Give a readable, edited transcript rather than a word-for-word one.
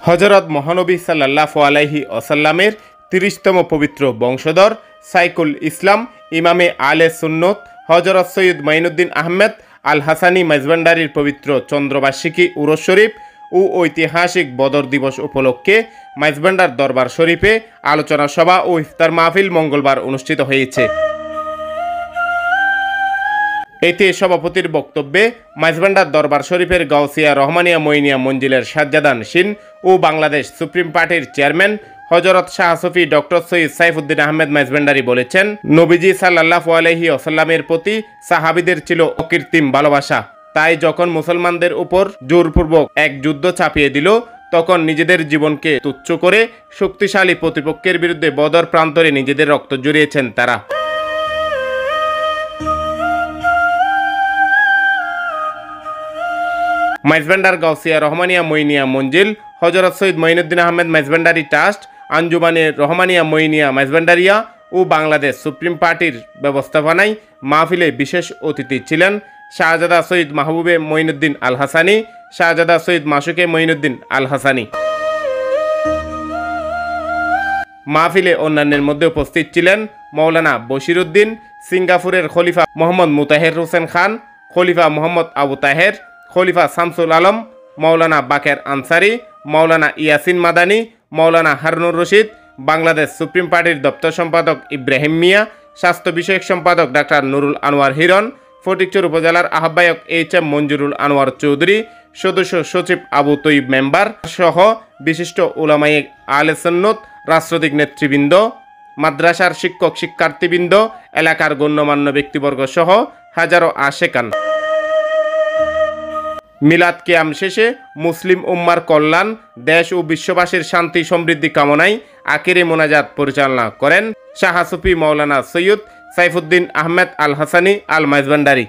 হজরত মহানবী সাল্লাল্লাহু আলাইহি ওয়াসাল্লামের ৩০তম পবিত্র বংশধর সাইকুল ইসলাম ইমামে আলে সুন্নত হজরত সৈয়দ মাইনুদ্দিন আহমেদ আল হাসানি মেজবান্ডারির পবিত্র চন্দ্রবার্ষিকী উরস শরীফ ও ঐতিহাসিক বদর দিবস উপলক্ষে মেজবান্ডার দরবার শরীফে আলোচনা সভা ও ইফতার মাহফিল মঙ্গলবার অনুষ্ঠিত হয়েছে। এতে সভাপতির বক্তব্যে মেজবান্ডার দরবার শরীফের গাউসিয়া রহমানিয়া মঈনিয়া মঞ্জিলের সাজ্জাদা নশীন ও বাংলাদেশ সুপ্রিম পার্টির চেয়ারম্যান হজরত শাহ সফি ডক্টর সৈয়দ সাইফুদ্দিন আহমেদ মেজবান্ডারি বলেছেন, নবীজি সাল্লাল্লাহু আলাইহি ওয়াসাল্লামের প্রতি সাহাবীদের ছিল অকৃত্রিম ভালোবাসা। তাই যখন মুসলমানদের উপর জোরপূর্বক এক যুদ্ধ চাপিয়ে দিল, তখন নিজেদের জীবনকে তুচ্ছ করে শক্তিশালী প্রতিপক্ষের বিরুদ্ধে বদর প্রান্তরে নিজেদের রক্ত জড়িয়েছেন তারা। মেজবান্ডার গাউসিয়া রহমানিয়া মঈনিয়া মঞ্জিল, হজরত সৈয়দ মঈনুদ্দিন আহমেদ মেজবান্ডারি ট্রাস্ট, আঞ্জুমানে রহমানিয়া মঈনিয়া মেজবান্ডারিয়া ও বাংলাদেশ সুপ্রিম পার্টির ব্যবস্থাপনায় মাহফিলে বিশেষ অতিথি ছিলেন শাহজাদা সৈয়দ মাহবুবে মঈনুদ্দিন আল হাসানি, শাহজাদা সৈয়দ মাসুকে মঈনুদ্দিন আল হাসানি। মাহফিলে অন্যান্যের মধ্যে উপস্থিত ছিলেন মৌলানা বশিরউদ্দিন, সিঙ্গাপুরের খলিফা মোহাম্মদ মুতাহের হোসেন খান, খলিফা মোহাম্মদ আবু তাহের, খলিফা শামসুল আলম, মৌলানা বাকের আনসারি, মৌলানা ইয়াসিন মাদানী, মৌলানা হারুনুর রশিদ, বাংলাদেশ সুপ্রিম পার্টির দপ্তর সম্পাদক ইব্রাহিম মিয়া, স্বাস্থ্য বিষয়ক সম্পাদক ডাক্তার নুরুল আনোয়ার হিরণ, ফটিকছড়ি উপজেলার আহ্বায়ক এইচ.এম. মঞ্জুরুল আনোয়ার চৌধুরী, সদস্য সচিব আবু তৈব মেম্বার সহ বিশিষ্ট উলামায়ে আহলে সুন্নাত, রাজনৈতিক নেতৃবৃন্দ, মাদ্রাসার শিক্ষক শিক্ষার্থীবৃন্দ, এলাকার গণ্যমান্য ব্যক্তিবর্গ সহ হাজারো আশেকান। মিলাদ কিয়াম শেষে মুসলিম উম্মার কল্যাণ, দেশ ও বিশ্ববাসীর শান্তি সমৃদ্ধি কামনায় আখিরি মোনাজাত পরিচালনা করেন শাহ সুফি মাওলানা সৈয়দ সাইফুদ্দিন আহমেদ আল হাসানি আল মেজবান্ডারি।